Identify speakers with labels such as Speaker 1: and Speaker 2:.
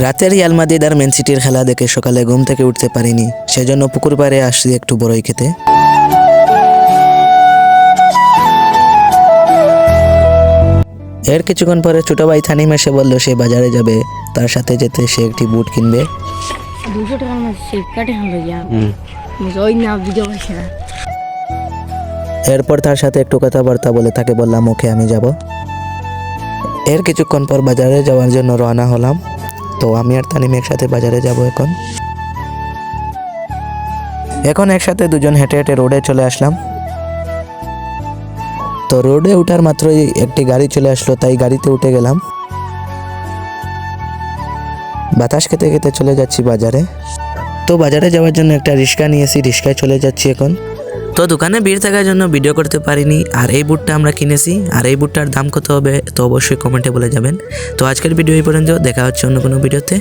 Speaker 1: রাতে Real Madrid আর man সিটির খেলা দেখে সকালে ঘুম থেকে উঠতে পারিনি, সেজন্য পুকুর পাড়ে আসছি একটু বড়ই খেতে। এর কিছুক্ষণ পরে ছোট ভাই থানিম এসে বলল সে বাজারে যাবে, তার সাথে যেতে সে একটি বুট কিনবে।
Speaker 2: 200 টাকার মধ্যে সেফকাটে হামলো যা ওই না ভিডিও পাইছে না।
Speaker 1: এরপর তার সাথে একটু কথাবার্তা বলে তাকে বললাম ওকে আমি যাব। এর কিছুক্ষণ পর বাজারে যাওয়ার জন্য রওনা হলাম। তো আমি আর তানিম একসাথে বাজারে যাব। এখন একসাথে দুজন হেঁটে হেঁটে রোডে চলে আসলাম। তো রোডে ওঠার মাত্রই একটি গাড়ি চলে আসলো, তাই গাড়িতে উঠে গেলাম। বাতাস খেতে খেতে চলে যাচ্ছি বাজারে। তো বাজারে যাওয়ার জন্য একটা রিক্সা নিয়েছি, রিক্সায় চলে যাচ্ছি এখন। তো দোকানে ভিড় থাকার জন্য ভিডিও করতে পারিনি। আর এই বুটটা আমরা কিনেছি, আর এই বুটটার দাম কত হবে তো অবশ্যই কমেন্টে বলে যাবেন। তো আজকের ভিডিও এই পর্যন্ত, দেখা হচ্ছে অন্য কোনো ভিডিওতে।